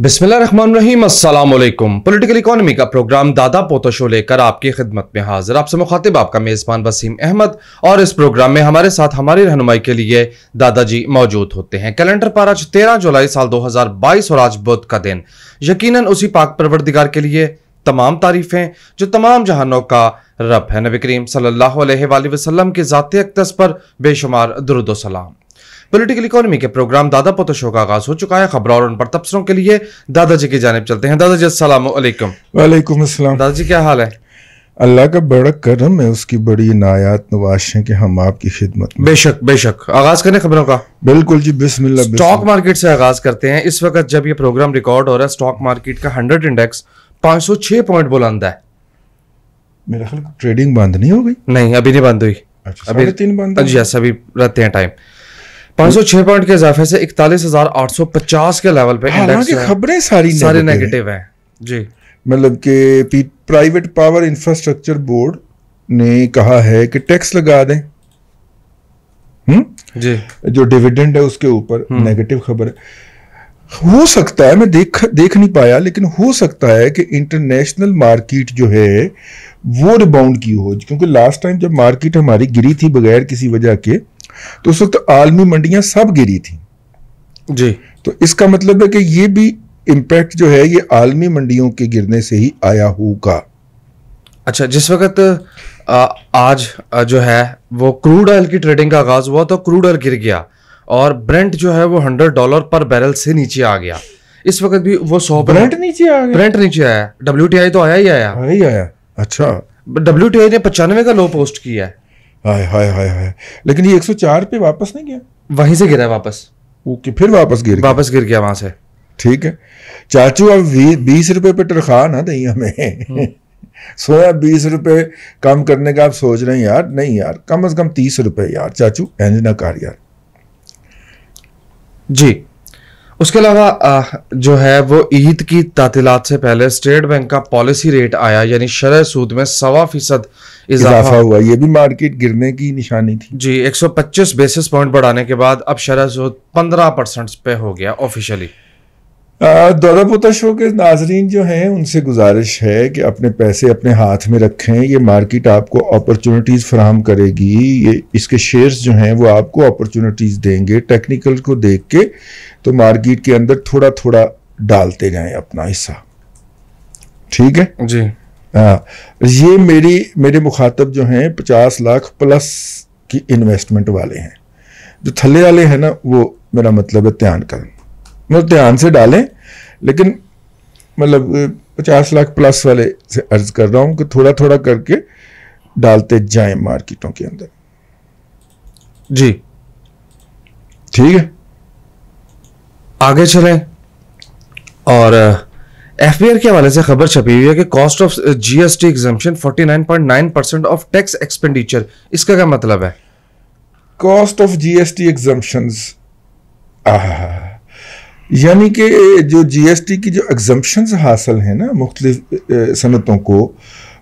बिस्मिल्लाहिर्रहमानिर्रहीम, अस्सलाम वालेकुम। पॉलिटिकल इकोनॉमी का प्रोग्राम दादा पोतो शो लेकर आपकी खिदमत में हाजिर। आपसे मुखातिब आपका मेज़बान वसीम अहमद, और इस प्रोग्राम में हमारे साथ हमारी रहनुमाई के लिए दादाजी मौजूद होते हैं। कैलेंडर पर आज 13 जुलाई साल 2022 और आज बुध का दिन। यकीनन उसी पाक परवरदिगार के लिए तमाम तारीफें जो तमाम जहानों का रब है। नबी करीम सल्लल्लाहु अलैहि वसल्लम के ज़ाते अक़दस पर बेशुमार दुरूद व सलाम। पॉलिटिकल इकोनॉमी के प्रोग्राम दादा पोतो शो का आगाज हो चुका है। खबरों और उन पर तबसरों के लिए दादाजी की जानिब चलते हैं। दादाजी अस्सलाम वालेकुम। वालेकुम अस्सलाम। दादाजी क्या हाल है? अल्लाह का बड़ा करम है, उसकी बड़ी इनायत नवाज़ें कि हम आपकी खिदमत में। बेशक बेशक। आगाज करें खबरों का? बिल्कुल जी, बिस्मिल्लाह। स्टॉक मार्केट से आगाज करते हैं। इस वक्त जब ये प्रोग्राम रिकॉर्ड हो रहा है, स्टॉक मार्केट का 100 इंडेक्स 506 पॉइंट बुलंद है। मेरा ख्याल ट्रेडिंग बंद नहीं हो गई। नहीं, अभी नहीं बंद हुई। अच्छा, अभी 3 बंद। यस, अभी रहते हैं टाइम। 506 पॉइंट के इजाफे से 41,850 के लेवल पे इंडेक्स है। खबरें सारी नेगेटिव है जी। मतलब कि प्राइवेट पावर इंफ्रास्ट्रक्चर बोर्ड ने कहा है कि टैक्स लगा दें जी, जो डिविडेंड है उसके ऊपर। नेगेटिव खबर है। हो सकता है, मैं देख नहीं पाया, लेकिन हो सकता है कि इंटरनेशनल मार्केट जो है वो रिबाउंड की हो, क्योंकि लास्ट टाइम जब मार्केट हमारी गिरी थी बगैर किसी वजह के, तो उस वक्त आलमी मंडियां सब गिरी थी जी। तो इसका मतलब है कि ये भी इम्पैक्ट जो है ये आलमी मंडियों के गिरने से ही आया होगा। अच्छा, जिस वक्त आज जो है वो क्रूड ऑयल की ट्रेडिंग का आगाज हुआ तो क्रूड ऑयल गिर गया और ब्रेंट जो है वो $100 पर बैरल से नीचे आ गया। इस वक्त भी वो 100 ब्रेंट नीचे आ गया। ब्रेंट नीचे आया। WTI तो आया ही आया। अच्छा, WTI ने 95 का लो पोस्ट किया है। हाय हाय हाय हाय, लेकिन ये 104 पे वापस नहीं गया, वहीं से गिरा है वापस। ओके, फिर वापस गिर गया वहां से। ठीक है चाचू, अब 20 रुपए पे तनख्वाह ना दें हमें। सोया 20 रुपए कम करने का आप सोच रहे हैं यार? नहीं यार, कम से कम 30 रुपए यार चाचू, एंज ना कर यार जी। उसके अलावा जो है वो ईद की तातीलात से पहले स्टेट बैंक का पॉलिसी रेट आया, यानी शरह सूद में 1.25% इजाफा हुआ। ये भी मार्केट गिरने की निशानी थी जी। 125 बेसिस पॉइंट बढ़ाने के बाद अब शरह सूद 15% पे हो गया ऑफिशियली। दादा पोतो शो के नाजरीन जो हैं उनसे गुजारिश है कि अपने पैसे अपने हाथ में रखें। ये मार्केट आपको अपॉर्चुनिटीज़ फराहम करेगी। ये इसके शेयर्स जो हैं वो आपको अपॉर्चुनिटीज़ देंगे। टेक्निकल को देख के तो मार्केट के अंदर थोड़ा थोड़ा डालते जाएं अपना हिस्सा, ठीक है जी। ये मेरे मुखातब जो हैं 50 लाख प्लस की इन्वेस्टमेंट वाले हैं। जो थल्ले वाले हैं ना, वो मेरा मतलब है ध्यान से डालें, लेकिन मतलब 50 लाख प्लस वाले से अर्ज कर रहा हूं कि थोड़ा थोड़ा करके डालते जाएं मार्केटों के अंदर जी। ठीक है, आगे चलें। और FBR के हवाले से खबर छपी हुई है कि cost of GST exemption 49.9% of tax expenditure. इसका क्या मतलब है? कॉस्ट ऑफ GST एग्जम्पशंस, यानी कि जो GST की जो एग्जम्पशंस हासिल हैं ना मुख्तलिफ सनतों को,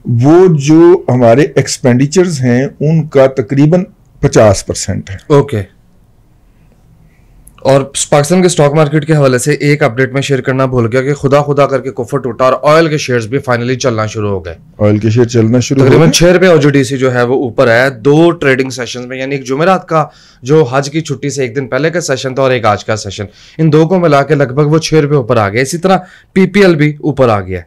वो जो हमारे एक्सपेंडिचर्स हैं उनका तकरीबन 50% है। ओके। और पाकिस्तान के स्टॉक मार्केट के हवाले से एक अपडेट में शेयर करना भूल गया कि खुदा करके कुफर टूटा और ऑयल के शेयर्स भी फाइनली चलना शुरू हो गए। ऑयल के शेयर चलना शुरू हो गए। तकरीबन 6 रुपए OGDC जो है वो ऊपर है 2 ट्रेडिंग सेशंस में, यानी एक जुमेरात का जो हज की छुट्टी से एक दिन पहले का सेशन था और एक आज का सेशन, इन दो को मिला के लगभग वो 6 रुपए ऊपर आ गया। इसी तरह PPL भी ऊपर आ गया।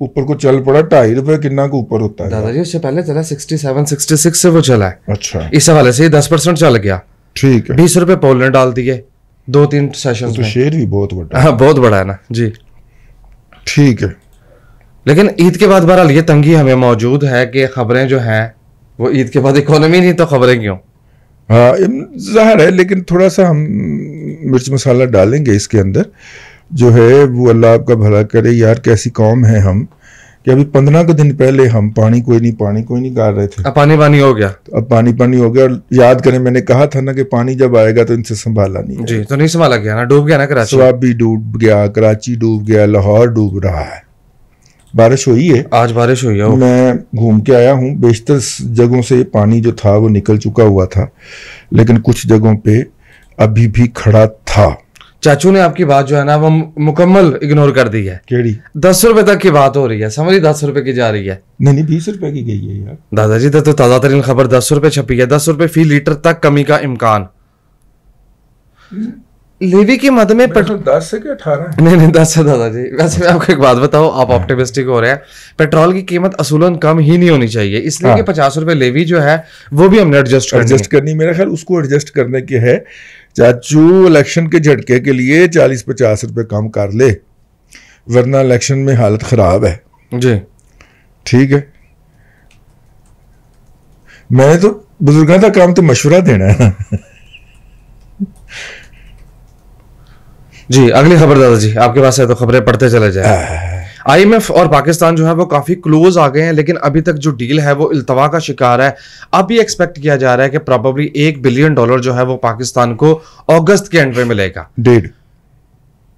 ऊपर को चल पड़ा। 2.5 रुपए कितना को ऊपर होता है दादाजी? उससे पहले चला 67-66 से वो चला है। अच्छा, इस हवाले से 10% चल गया। ठीक है। 20 रुपए पोल ने डाल दिए 2-3 सेशन तो शेयर भी बहुत बड़ा। हाँ, बहुत बड़ा है ना जी। ठीक है, लेकिन ईद के बाद बहरहाल ये तंगी हमें मौजूद है कि खबरें जो हैं वो ईद के बाद इकोनॉमी नहीं तो खबरें क्यों? हाँ जाहिर है, लेकिन थोड़ा सा हम मिर्च मसाला डालेंगे इसके अंदर जो है वो। अल्लाह आपका भला करे यार, कैसी कौम है हम कि अभी 15 के दिन पहले हम पानी कोई नहीं कर रहे थे। अब पानी हो गया। तो अब पानी हो गया। और याद करें, मैंने कहा था ना कि पानी जब आएगा तो इनसे संभाला नहीं जी। तो नहीं संभाला गया ना, डूब गया ना कराची। स्वाब भी डूब गया, कराची डूब गया, लाहौर डूब रहा है। बारिश हुई है, आज बारिश हुई है। मैं घूम के आया हूँ, बेशतर जगहों से पानी जो था वो निकल चुका हुआ था, लेकिन कुछ जगहों पे अभी भी खड़ा था। चाचू ने आपकी बात जो है ना वो मुकम्मल इग्नोर कर दी है। केड़ी 10 रुपए तक की बात हो रही है, समझ 10 रुपए की जा रही है। नहीं 20 रुपए की गई है यार। दादाजी तो ताज़ा तरीन खबर 10 रुपए छपी है, 10 रुपए फी लीटर तक कमी का इम्कान। लेवी की मद में 10 से क्या 18 नहीं 10 है दादाजी। वैसे मैं आपको एक बात बताऊं, आप ऑप्टिमिस्टिक हो रहे हैं। पेट्रोल की कीमत असूलन कम ही नहीं होनी चाहिए, इसलिए कि 50 रुपए लेवी जो है वो भी हमने एडजस्ट करनी। मेरा ख्याल उसको एडजस्ट करने के है चाचू इलेक्शन के झटके के लिए 40-50 रुपए कम कर ले, वरना इलेक्शन में हालत खराब है जी। ठीक है, मैं तो बुजुर्गों का काम तो मशवरा देना है जी। अगली खबर दादाजी आपके पास है तो खबरें पढ़ते चले जाए। IMF और पाकिस्तान जो है वो काफी क्लोज आ गए हैं, लेकिन अभी तक जो डील है वो इल्तवा का शिकार है। अब ये एक्सपेक्ट किया जा रहा है कि प्रोबेबली $1 बिलियन जो है वो पाकिस्तान को अगस्त के एंड में मिलेगा।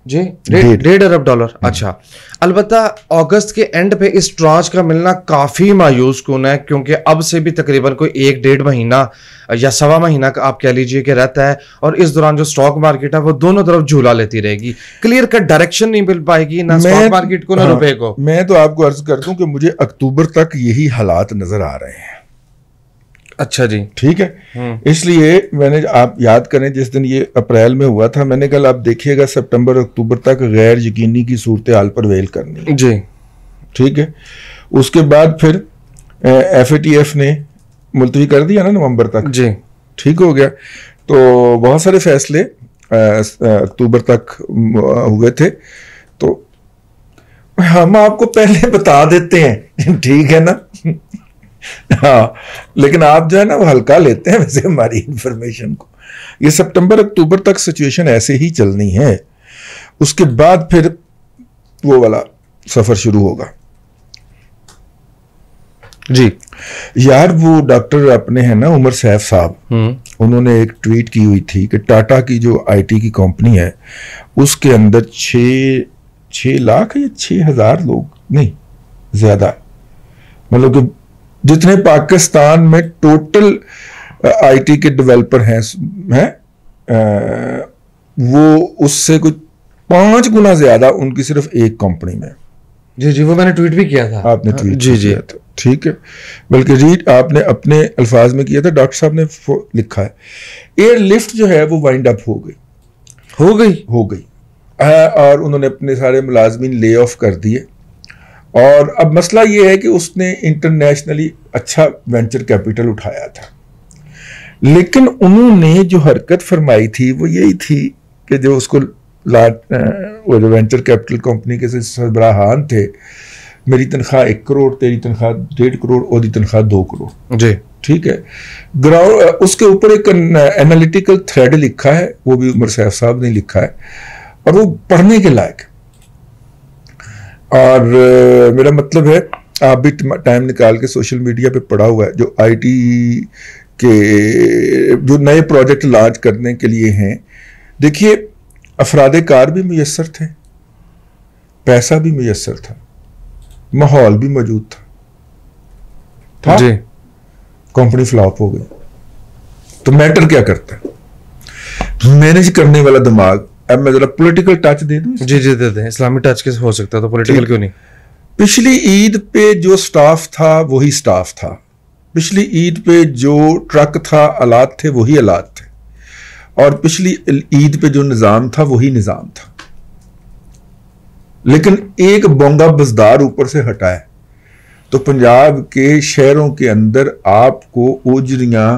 1.5 अरब। अच्छा, अलबत्ता अगस्त के एंड पे इस ट्रांच का मिलना काफी मायूस कुन है, क्योंकि अब से भी तकरीबन कोई 1-1.5 महीना या सवा महीना का आप कह लीजिए कि रहता है, और इस दौरान जो स्टॉक मार्केट है वो दोनों तरफ झूला लेती रहेगी। क्लियर कट डायरेक्शन नहीं मिल पाएगी ना स्टॉक मार्केट को ना रुपए को। मैं तो आपको अर्ज कर दूं कि मुझे अक्टूबर तक यही हालात नजर आ रहे हैं। अच्छा जी, ठीक है। इसलिए मैंने, आप याद करें जिस दिन ये अप्रैल में हुआ था, मैंने कल आप देखिएगा सितंबर अक्टूबर तक गैर यकीनी की सूरत हाल पर वेल करनी जी। ठीक है, उसके बाद फिर FATF ने मुलतवी कर दिया ना नवंबर तक जी, ठीक हो गया। तो बहुत सारे फैसले अक्टूबर तक हुए थे, तो हम आपको पहले बता देते हैं ठीक है ना हाँ, लेकिन आप जो है ना वो हल्का लेते हैं वैसे हमारी इंफॉर्मेशन को। ये सितंबर अक्टूबर तक सिचुएशन ऐसे ही चलनी है, उसके बाद फिर वो वाला सफर शुरू होगा जी। यार वो डॉक्टर अपने हैं ना उमर सैफ साहब, उन्होंने एक ट्वीट की हुई थी कि टाटा की जो IT की कंपनी है उसके अंदर 6 लाख या 6,000 लोग, नहीं ज्यादा, मतलब कि जितने पाकिस्तान में टोटल IT के डेवलपर हैं वो उससे कुछ 5 गुना ज्यादा उनकी सिर्फ एक कंपनी में। जी जी, वो मैंने ट्वीट भी किया था। आपने ट्वीट जी जी किया था, ठीक है, बल्कि रीड आपने अपने अल्फाज में किया था, डॉक्टर साहब ने लिखा है एयरलिफ्ट जो है वो वाइंड अप हो गई और उन्होंने अपने सारे मुलाजमीन ले ऑफ कर दिए। और अब मसला ये है कि उसने इंटरनेशनली अच्छा वेंचर कैपिटल उठाया था, लेकिन उन्होंने जो हरकत फरमाई थी वो यही थी कि जो उसको वो जो वेंचर कैपिटल कंपनी के सरबराहान थे, मेरी तनख्वाह 1 करोड़, तेरी तनख्वाह 1.5 करोड़, और तनख्वाह 2 करोड़ जी, ठीक है। ग्राउंड उसके ऊपर एक एनालिटिकल थ्रेड लिखा है, वो भी उमर सैफ साहब ने लिखा है, और वो पढ़ने के लायक। और मेरा मतलब है आप भी टाइम निकाल के सोशल मीडिया पे पढ़ा हुआ है, जो IT के जो नए प्रोजेक्ट लॉन्च करने के लिए हैं, देखिए अफरादे कार भी मुयस्सर थे, पैसा भी मुयस्सर था, माहौल भी मौजूद था जी। कंपनी फ्लॉप हो गई, तो मैटर क्या करता है? मैनेज करने वाला दिमाग। अब मैं जरा पॉलिटिकल टच दे दूं। जी जी दे दें, इस्लामी टच किस हो सकता है, तो पॉलिटिकल क्यों नहीं। पिछली ईद पे जो स्टाफ था वही स्टाफ था, पिछली ईद पे जो ट्रक था, आलात थे वही आलात थे, और पिछली ईद पे जो निज़ाम था वही निज़ाम था, लेकिन एक बोंगा बजदार ऊपर से हटा है, तो पंजाब के शहरों के अंदर आपको ओजरियां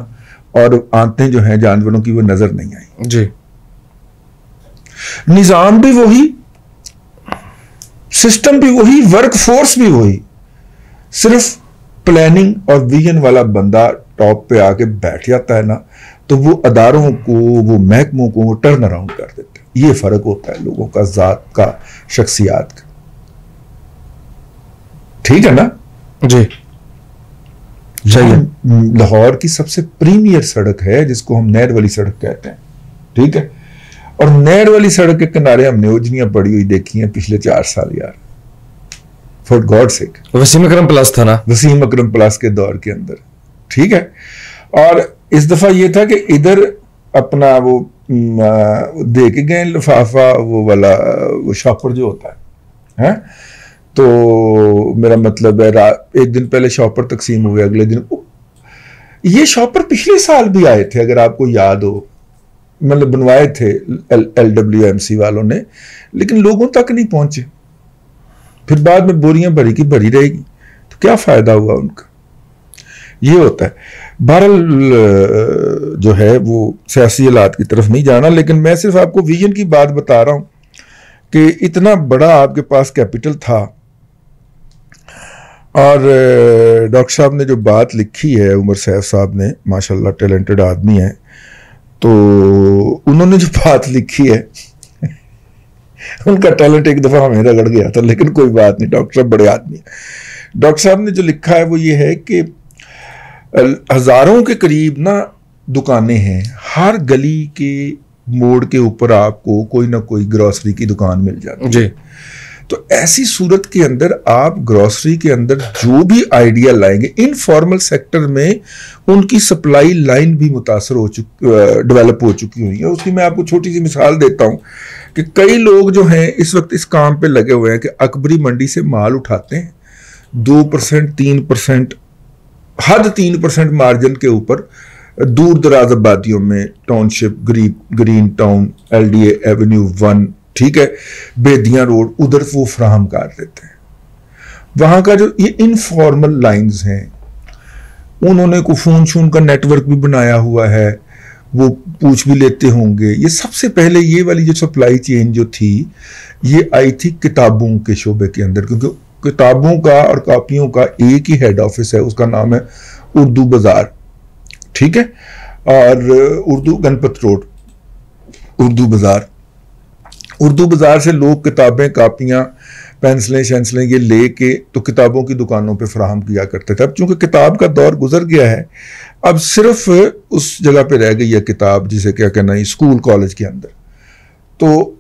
और आंतें जो हैं जानवरों की वो नजर नहीं आई जी। निजाम भी वही, सिस्टम भी वही, वर्क फोर्स भी वही, सिर्फ प्लानिंग और विजन वाला बंदा टॉप पे आके बैठ जाता है ना, तो वो अदारों को, वो महकमों को वो टर्न अराउंड कर देते हैं। ये फर्क होता है लोगों का, जात का, शख्सियात का, ठीक है ना जी। लाहौर की सबसे प्रीमियर सड़क है जिसको हम नहर वाली सड़क कहते हैं, ठीक है, और नहर वाली सड़क के किनारे हमने ओजनियां पड़ी हुई देखी हैं पिछले 4 साल यार, for God sake. Wasim Akram plus था ना, वसीम अकरम प्लस के दौर के अंदर, ठीक है। और इस दफा ये था कि इधर अपना वो दे के गए लिफाफा, वो वाला वो शॉपर जो होता है, तो मेरा मतलब है एक दिन पहले शॉपर तकसीम हुए, अगले दिन ये शॉपर पिछले साल भी आए थे अगर आपको याद हो, मतलब बनवाए थे LWMC वालों ने, लेकिन लोगों तक नहीं पहुंचे। फिर बाद में बोरियां भरी की भरी रहेगी, तो क्या फायदा हुआ उनका। ये होता है। बहरहाल जो है वो सियासी हालात की तरफ नहीं जाना, लेकिन मैं सिर्फ आपको विजन की बात बता रहा हूं कि इतना बड़ा आपके पास कैपिटल था, और डॉक्टर साहब ने जो बात लिखी है, उमर सैफ साहब ने, माशाल्लाह टैलेंटेड आदमी है, तो उन्होंने जो बात लिखी है उनका टैलेंट एक दफा हमें रगड़ गया था, लेकिन कोई बात नहीं, डॉक्टर साहब बड़े आदमी हैं। डॉक्टर साहब ने जो लिखा है वो ये है कि हजारों के करीब ना दुकानें हैं, हर गली के मोड़ के ऊपर आपको कोई ना कोई ग्रोसरी की दुकान मिल जाती है जी। तो ऐसी सूरत के अंदर आप ग्रोसरी के अंदर जो भी आइडिया लाएंगे, इनफॉर्मल सेक्टर में उनकी सप्लाई लाइन भी मुतासर हो चुकी, डेवलप हो चुकी हुई है। उसकी मैं आपको छोटी सी मिसाल देता हूं कि कई लोग जो हैं इस वक्त इस काम पे लगे हुए हैं कि अकबरी मंडी से माल उठाते हैं 2%, 3%, हद 3% मार्जिन के ऊपर दूर दराज आबादियों में, township, green town, LDA Avenue 1, ठीक है, बेदियां रोड, उधर वो फ्राहम कर देते हैं। वहां का जो ये इनफॉर्मल लाइंस हैं, उन्होंने को फोन शून का नेटवर्क भी बनाया हुआ है, वो पूछ भी लेते होंगे। ये सबसे पहले ये वाली जो सप्लाई चेन जो थी, ये आई थी किताबों के शोबे के अंदर, क्योंकि किताबों का और कॉपियों का एक ही हेड ऑफिस है, उसका नाम है उर्दू बाजार, ठीक है, और उर्दू गणपत रोड, उर्दू बाजार। उर्दू बाजार से लोग किताबें, कापियां, पेंसिलें शेंसिलें ये लेके तो किताबों की दुकानों पे फराहम किया करते थे। अब चूंकि किताब का दौर गुजर गया है, अब सिर्फ उस जगह पे रह गई है किताब, जिसे क्या कहना है, स्कूल कॉलेज के अंदर, तो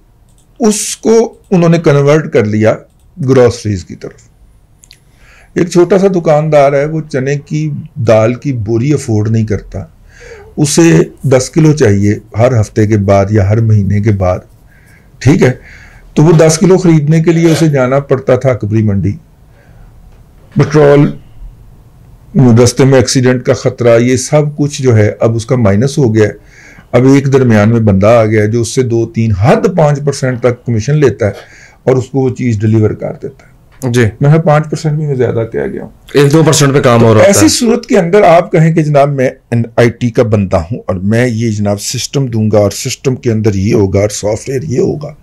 उसको उन्होंने कन्वर्ट कर लिया ग्रोसरीज की तरफ। एक छोटा सा दुकानदार है, वो चने की दाल की बोरी अफोर्ड नहीं करता, उसे 10 किलो चाहिए हर हफ्ते के बाद या हर महीने के बाद, ठीक है, तो वो 10 किलो खरीदने के लिए उसे जाना पड़ता था अकबरी मंडी। पेट्रोल, रास्ते में एक्सीडेंट का खतरा, ये सब कुछ जो है अब उसका माइनस हो गया है। अब एक दरमियान में बंदा आ गया है जो उससे 2-3 हद 5% तक कमीशन लेता है और उसको वो चीज डिलीवर कर देता है जी। मैं 5% भी मैं ज्यादा कह गया हूँ, 1-2% पे काम हो रहा है। ऐसी सूरत के अंदर आप कहें कि जनाब मैं IT का बंदा हूं और मैं ये जनाब सिस्टम दूंगा और सिस्टम के अंदर ये होगा और सॉफ्टवेयर ये होगा,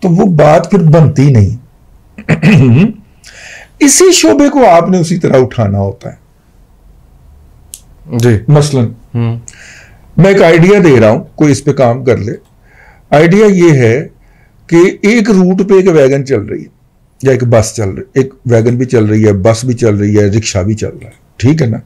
तो वो बात फिर बनती नहीं। इसी शोबे को आपने उसी तरह उठाना होता है जी। मसलन मैं एक आइडिया दे रहा हूं, कोई इस पे काम कर ले। आइडिया ये है कि एक रूट पे एक वैगन चल रही है या एक बस चल रही, एक वैगन भी चल रही है, बस भी चल रही है, रिक्शा भी चल रहा है, ठीक है ना।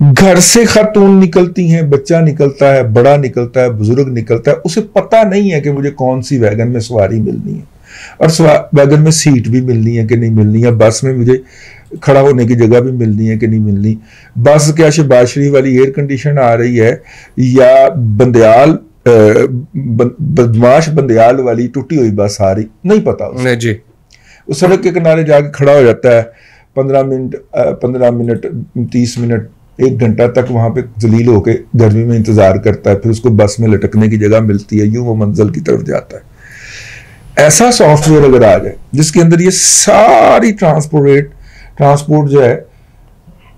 घर से खातून निकलती हैं, बच्चा निकलता है, बड़ा निकलता है, बुजुर्ग निकलता है, उसे पता नहीं है कि मुझे कौन सी वैगन में सवारी मिलनी है और वैगन में सीट भी मिलनी है कि नहीं मिलनी है, बस में मुझे खड़ा होने की जगह भी मिलनी है कि नहीं मिलनी, बस क्या शहबाज शरीफ वाली एयर कंडीशन आ रही है या बंदयाल बदमाश बंदयाल वाली टूटी हुई बस आ रही, नहीं पता नहीं जी। उस सड़क के किनारे जाके खड़ा हो जाता है, 15 मिनट 30 मिनट 1 घंटा तक वहां पे जलील होके गर्मी में इंतजार करता है, फिर उसको बस में लटकने की जगह मिलती है, यूं वो मंजिल की तरफ जाता है। ऐसा सॉफ्टवेयर अगर आ जाए जिसके अंदर ये सारी ट्रांसपोर्ट जो है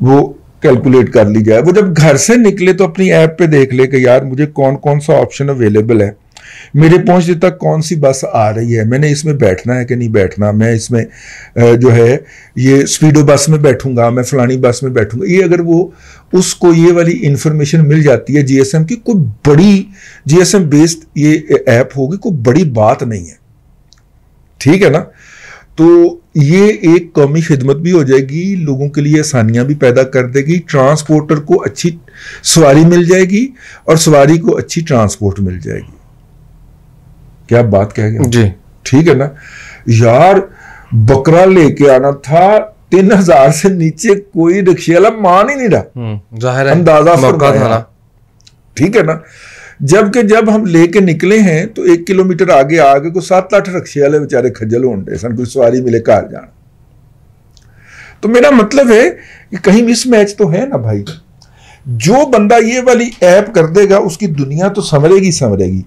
वो कैलकुलेट कर ली जाए, वो जब घर से निकले तो अपनी ऐप पे देख ले कि यार मुझे कौन कौन सा ऑप्शन अवेलेबल है, मेरे पहुंचने तक कौन सी बस आ रही है, मैंने इसमें बैठना है कि नहीं बैठना, मैं इसमें जो है ये स्पीडो बस में बैठूंगा, मैं फलानी बस में बैठूंगा। ये अगर वो उसको ये वाली इंफॉर्मेशन मिल जाती है GSM की, कोई बड़ी GSM बेस्ड ये ऐप होगी, कोई बड़ी बात नहीं है, ठीक है ना। तो ये एक कौमी खिदमत भी हो जाएगी, लोगों के लिए आसानियां भी पैदा कर देगी, ट्रांसपोर्टर को अच्छी सवारी मिल जाएगी और सवारी को अच्छी ट्रांसपोर्ट मिल जाएगी। क्या बात कह गए जी, ठीक है ना यार। बकरा लेके आना था 3000 से नीचे कोई रिक्शे वाला मान ही नहीं रहा, जाहिर है अंदाजा फरमाया था ना। ठीक है ना। जबकि जब हम लेके निकले हैं तो 1 किलोमीटर आगे आगे को 7-8 रक्शे वाले बेचारे खज्जल होंगे, सन कोई सवारी मिले घर जाना। तो मेरा मतलब है कि कहीं मिसमैच तो है ना भाई। जो बंदा ये वाली ऐप कर देगा उसकी दुनिया तो संवरेगी,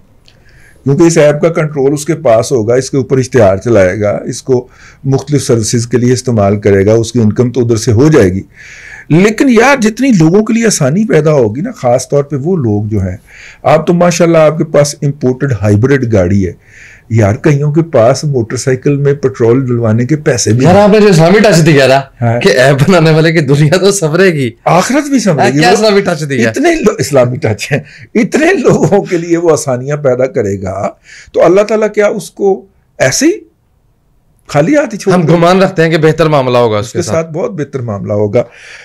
क्योंकि इस ऐप का कंट्रोल उसके पास होगा, इसके ऊपर इश्तिहार चलाएगा, इसको मुख्तलिफ सर्विसेज के लिए इस्तेमाल करेगा, उसकी इनकम तो उधर से हो जाएगी। लेकिन यार जितनी लोगों के लिए आसानी पैदा होगी ना, खास तौर पे वो लोग जो हैं, आप तो माशाल्लाह आपके पास इंपोर्टेड हाइब्रिड गाड़ी है यार, कईयों के पास मोटरसाइकिल में पेट्रोल डलवाने के पैसे भी। यार आपने जो इस्लामी टच दिया ना कि ऐप बनाने वाले की दुनिया तो संवरेगी, आखिरत भी संवरेगी। क्या इस्लामी टच दिया? इतने इस्लामी टच है, इतने लोगों के लिए वो आसानियां पैदा करेगा, तो अल्लाह ताला क्या उसको ऐसे ही खाली हाथ ही छोड़? हम गुमान रखते हैं कि बेहतर मामला होगा उसके साथ, बहुत बेहतर मामला होगा।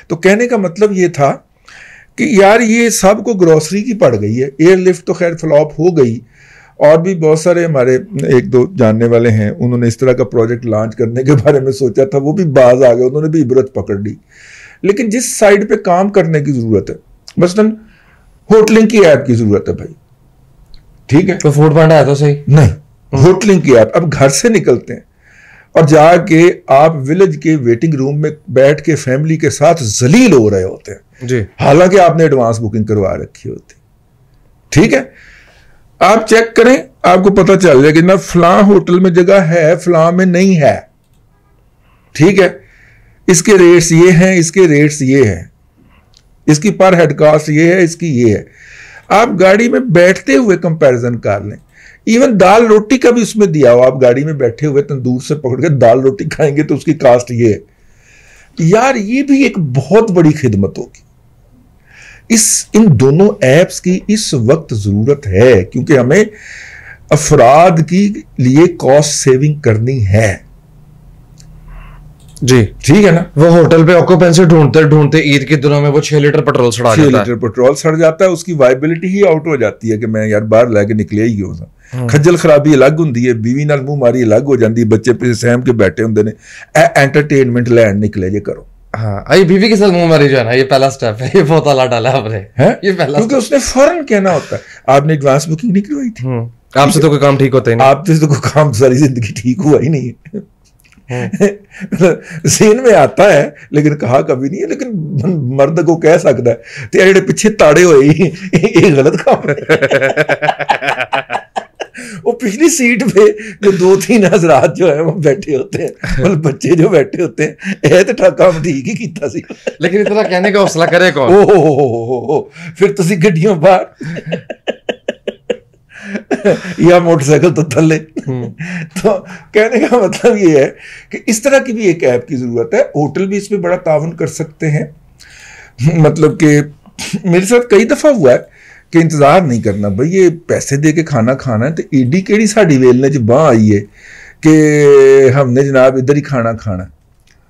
तो कहने का मतलब ये था कि यार ये सब को ग्रोसरी की पड़ गई है। एयरलिफ्ट तो खैर फ्लॉप हो गई, और भी बहुत सारे हमारे 1-2 जानने वाले हैं, उन्होंने इस तरह का प्रोजेक्ट लॉन्च करने के बारे में सोचा था, वो भी बाज आ गए, उन्होंने भी इबरत पकड़ ली। लेकिन जिस साइड पे काम करने की जरूरत है, मसलन होटलिंग की ऐप की जरूरत है भाई, ठीक है, तो फूड पांडा है तो सही नहीं, होटलिंग की ऐप। अब घर से निकलते हैं और जाके आप विलेज के वेटिंग रूम में बैठ के फैमिली के साथ जलील हो रहे होते हैं जी, हालांकि आपने एडवांस बुकिंग करवा रखी होती, ठीक है। आप चेक करें, आपको पता चल जाएगा कि ना फलां होटल में जगह है, फलां में नहीं है, ठीक है, इसके रेट्स ये हैं, इसके रेट्स ये हैं, इसकी पर हेड कॉस्ट ये है, इसकी ये है। आप गाड़ी में बैठते हुए कंपैरिजन कर लें, इवन दाल रोटी का भी उसमें दिया हो, आप गाड़ी में बैठे हुए तंदूर से पकड़ के दाल रोटी खाएंगे तो उसकी कास्ट ये है। यार ये भी एक बहुत बड़ी खिदमत होगी। इन दोनों ऐप्स की इस वक्त जरूरत है, क्योंकि हमें अफराद की लिए कॉस्ट सेविंग करनी है जी, ठीक है ना। वो होटल पे ऑक्यूपेंसी ढूंढते ढूंढते ईद के दिनों में वो 6 लीटर पेट्रोल सड़ा जाता है। 6 लीटर पेट्रोल सड़ जाता है, उसकी वाइबिलिटी ही आउट हो जाती है कि मैं यार बाहर लेके निकले ही क्यों सा। खज्जल खराबी अलग होंदी है, बीवी नाल मुंह मारी अलग हो जाती है, बच्चे पे सहम के बैठे होंगे ने एंटरटेनमेंट लैंड निकले जे करो। हाँ, आई बीवी के साथ मुंह मारी जो है ना, ये पहला स्टेप है, ये बहुत आला डाला आपने है, ये पहला, क्योंकि उसने फौरन कहना होता है आपने एडवांस बुकिंग नहीं करवाई थी, आपसे तो कोई काम ठीक होता ही नहीं, आपसे तो कोई काम सारी जिंदगी ठीक हुआ ही नहीं है। सीन में आता है लेकिन कहा कभी नहीं है। लेकिन मर्द को कह सकता है तेरे जेडे पिछे ताड़े हुए ये गलत काम है। वो पिछली सीट पे जो 2-3 हजरात जो है वो बैठे होते हैं, मतलब बच्चे जो बैठे होते हैं, ये तो ठाका हम ठीक ही कीता सी, लेकिन इतना कहने का हौसला करे कौन? ओहो फिर तुसी गड्डियों बाहर या मोटरसाइकिल तो थले। तो कहने का मतलब ये है कि इस तरह की भी एक ऐप की जरूरत है। होटल भी इसमें बड़ा तावन कर सकते हैं। मतलब कि मेरे साथ कई दफा हुआ है कि इंतजार नहीं करना भाई, ये पैसे दे के खाना खाना है, तो ईडी केड़ी साड़ी वेलने च बांह आई है कि हमने जनाब इधर ही खाना खाना।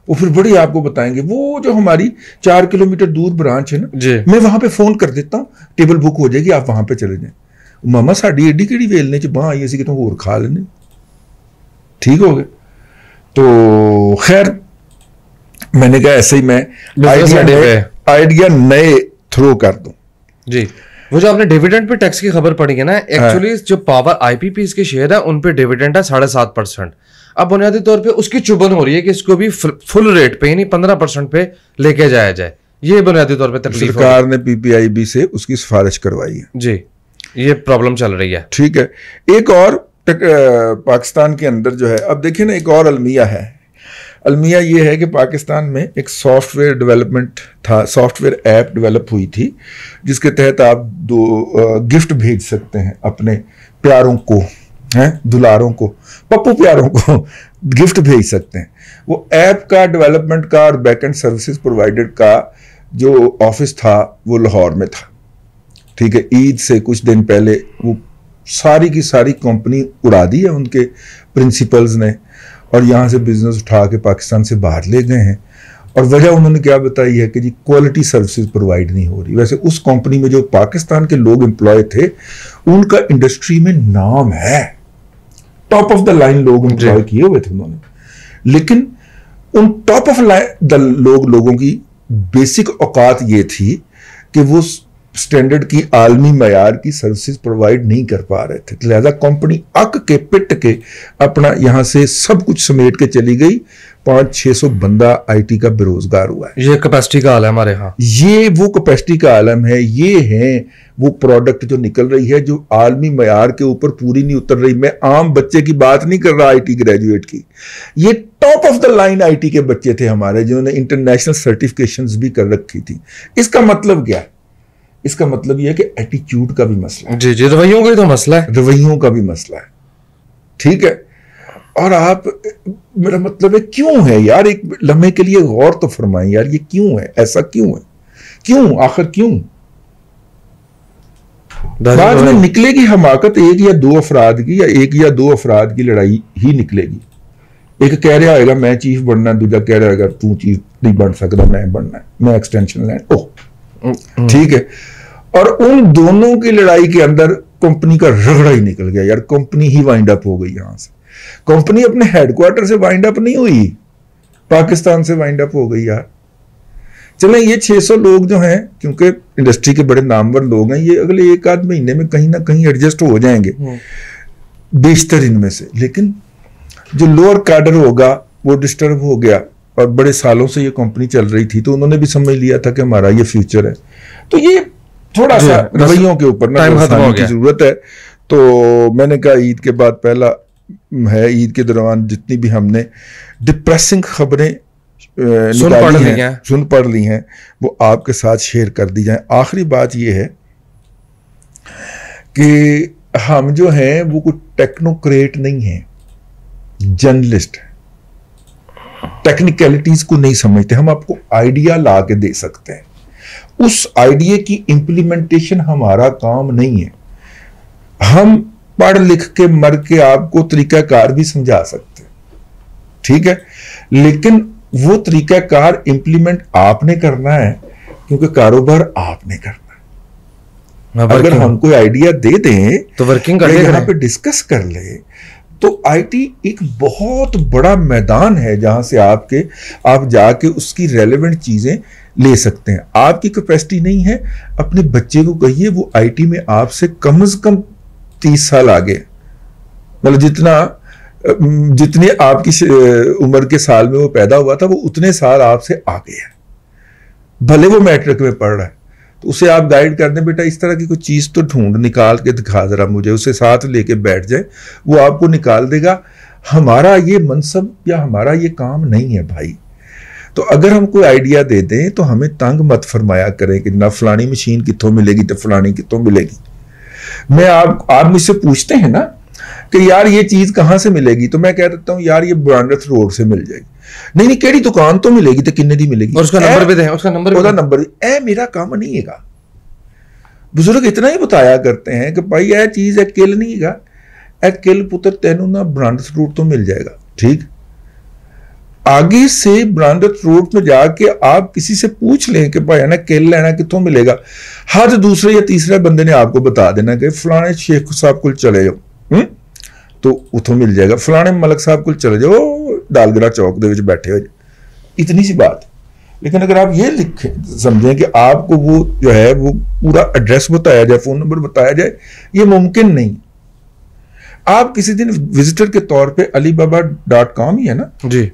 वो फिर बड़ी आपको बताएंगे, वो जो हमारी 4 किलोमीटर दूर ब्रांच है ना, मैं वहां पे फोन कर देता हूँ, टेबल बुक हो जाएगी, आप वहां पे चले जाए। मामा साड़ी एडी केड़ी वेलने च बांह आई असी कितों होर खा लेने, ठीक हो गए। तो खैर मैंने कहा ऐसे ही मैं आइडिया नए थ्रो कर दूं जी। वो जो आपने डिविडेंड पे टैक्स की खबर पड़ी है ना, एक्चुअली जो पावर आईपीपीएस के शेयर है उन पे डिविडेंड है 7.5%। अब बुनियादी तौर पे उसकी चुभन हो रही है कि इसको भी फुल रेट पे यानी 15% पे लेके जाया जाए। ये बुनियादी तौर पे तकलीफ सरकार ने पीपीआईबी से उसकी सिफारिश करवाई है जी, ये प्रॉब्लम चल रही है, ठीक है। एक और पाकिस्तान के अंदर जो है, अब देखिए ना, एक और अलमिया है। अलमिया ये है कि पाकिस्तान में एक सॉफ्टवेयर डेवलपमेंट था, सॉफ्टवेयर ऐप डेवलप हुई थी जिसके तहत आप गिफ्ट भेज सकते हैं अपने प्यारों को, हैं, दुलारों को, पप्पू प्यारों को गिफ्ट भेज सकते हैं। वो ऐप का डेवलपमेंट का और बैकएंड सर्विसेज प्रोवाइडर का जो ऑफिस था वो लाहौर में था, ठीक है। ईद से कुछ दिन पहले वो सारी की सारी कंपनी उड़ा दी है उनके प्रिंसिपल्स ने, और यहाँ से बिजनेस उठा के पाकिस्तान से बाहर ले गए हैं। और वजह उन्होंने क्या बताई है कि जी क्वालिटी सर्विसेज प्रोवाइड नहीं हो रही। वैसे उस कंपनी में जो पाकिस्तान के लोग एम्प्लॉय थे उनका इंडस्ट्री में नाम है, टॉप ऑफ द लाइन लोग एम्प्लॉय किए हुए थे उन्होंने, लेकिन उन टॉप ऑफ द लोगों की बेसिक औकात ये थी कि वो स्टैंडर्ड की, आलमी मयार की सर्विसेज प्रोवाइड नहीं कर पा रहे थे। लिहाजा कंपनी अक के पिट के अपना यहां से सब कुछ समेट के चली गई। 500-600 बंदा आईटी का बेरोजगार हुआ है। ये कैपेसिटी का हाल है हमारे यहाँ। ये वो कैपेसिटी का आलम है। ये है वो प्रोडक्ट जो निकल रही है, जो आलमी मयार के ऊपर पूरी नहीं उतर रही। मैं आम बच्चे की बात नहीं कर रहा, आईटी ग्रेजुएट की। ये top of the line IT के बच्चे थे हमारे, जिन्होंने इंटरनेशनल सर्टिफिकेशंस भी कर रखी थी। इसका मतलब क्या है? इसका मतलब यह है कि एटीट्यूड का भी मसला है। जी जी, रवैयों का ही तो मसला है। रवैयों का भी मसला है, ठीक है। और आप, मेरा मतलब है क्यों है यार, एक लम्हे के लिए गौर तो फरमाएं यार, ये क्यों है, ऐसा क्यों है, क्यों, आखिर क्यों? बाद में निकलेगी हमाकत एक या दो अफराद की, या एक या दो अफराद की लड़ाई ही निकलेगी। एक कह रहा होगा मैं चीफ बनना, दूसरा कह रहा होगा तू चीफ नहीं बन सकता, मैं बनना है, मैं एक्सटेंशन लैंड। ओह ठीक है। और उन दोनों की लड़ाई के अंदर कंपनी का रगड़ा ही निकल गया यार। कंपनी ही वाइंड अप हो गई। यहां से कंपनी अपने हेडक्वार्टर से वाइंड अप नहीं हुई, पाकिस्तान से वाइंड अप हो गई यार। चलें, ये 600 लोग जो हैं, क्योंकि इंडस्ट्री के बड़े नामवर लोग हैं, ये अगले एक आध महीने में कहीं ना कहीं एडजस्ट हो जाएंगे, बेशतर इनमें से। लेकिन जो लोअर कैडर होगा वो डिस्टर्ब हो गया, और बड़े सालों से ये कंपनी चल रही थी, तो उन्होंने भी समझ लिया था कि हमारा ये फ्यूचर है। तो ये थोड़ा सा रवैयों के ऊपर ना की जरूरत है। तो मैंने कहा ईद के बाद पहला है, ईद के दौरान जितनी भी हमने डिप्रेसिंग खबरें सुन पढ़ ली हैं, वो आपके साथ शेयर कर दी जाए। आखिरी बात ये है कि हम जो हैं वो कोई टेक्नोक्रेट नहीं है, जर्नलिस्ट है। टेक्निकलिटीज को नहीं समझते। हम आपको आइडिया ला के दे सकते हैं, उस आइडिया की इंप्लीमेंटेशन हमारा काम नहीं है। हम पढ़ लिख के मर के आपको तरीकाकार भी समझा सकते हैं, ठीक है, लेकिन वो तरीकाकार इंप्लीमेंट आपने करना है, क्योंकि कारोबार आपने करना है। अगर हम कोई आइडिया दे दें तो वर्किंग कर यहां पे डिस्कस कर ले, तो आईटी एक बहुत बड़ा मैदान है जहां से आप जाके उसकी रेलेवेंट चीजें ले सकते हैं। आपकी कैपेसिटी नहीं है, अपने बच्चे को कहिए वो आईटी में आपसे कम से कम 30 साल आगे, मतलब जितनी आपकी उम्र के साल में वो पैदा हुआ था, वो उतने साल आपसे आगे है। भले वो मैट्रिक में पढ़ रहा है, तो उसे आप गाइड कर दें, बेटा इस तरह की कोई चीज तो ढूंढ निकाल के दिखा जरा मुझे, उसे साथ लेके बैठ जाए, वो आपको निकाल देगा। हमारा ये मनसब या हमारा ये काम नहीं है भाई। तो अगर हम कोई आइडिया दे दें तो हमें तंग मत फरमाया करें कि ना फलानी मशीन कितों मिलेगी तो फलानी कितों मिलेगी। मैं आप मुझसे पूछते हैं ना कि यार ये चीज कहां से मिलेगी, तो मैं कह देता हूं यार ये ब्रांडथ रोड से मिल जाएगी। नहीं केड़ी दुकान तो मिलेगी तो किन्ने दी मिलेगी, और उसका नंबर भी दें, उसका नंबर ए मेरा काम नहीं है। बुजुर्ग इतना ही बताया करते हैं कि भाई यह चीज है किल नहीं है, ए किल पुत्र तेनू ना ब्रांडथ रोड तो मिल जाएगा। ठीक, आगे से ब्रांडथ रोड में जाके आप किसी से पूछ लें कि भाई ना किल लेना कितों मिलेगा, हर दूसरे या तीसरे बंदे ने आपको बता देना कि फलाने शेख साहब को चले जाओ, तो उतों मिल जाएगा। फलाने मलक साहब को चले जाओ, डालगरा चौक दे विच बैठे हो। इतनी सी बात। लेकिन अगर आप ये लिखें, समझें कि आपको वो जो है वो पूरा एड्रेस बताया जाए, फोन नंबर बताया जाए, ये मुमकिन नहीं। आप किसी दिन विजिटर के तौर पे alibaba.com ही है ना जी,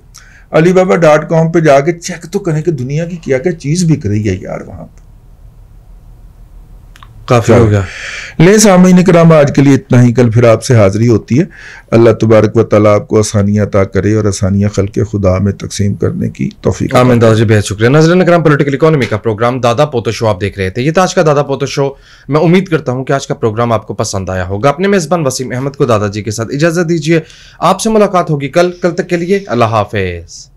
alibaba.com पे जाके चेक तो करें कि दुनिया की क्या क्या चीज बिक रही है यार वहां पर। काफी हो गया। ले सामीन इकराम, आज के लिए इतना ही। कल फिर आपसे हाजिरी होती है। अल्लाह तबारक व तआला आपको आसानियां अता करे और आसानियां खल्क़े खुदा में तकसीम करने की तौफीक। आमीन दादा, बेहद शुक्रिया। नाज़रीन इकराम, पॉलिटिकल इकोनॉमी का प्रोग्राम दादा पोतो शो आप देख रहे थे। ये था आज का दादा पोतो शो। मैं उम्मीद करता हूं कि आज का प्रोग्राम आपको पसंद आया होगा। अपने मेजबान वसीम अहमद को दादाजी के साथ इजाजत दीजिए। आपसे मुलाकात होगी कल तक के लिए अल्लाह हाफिज।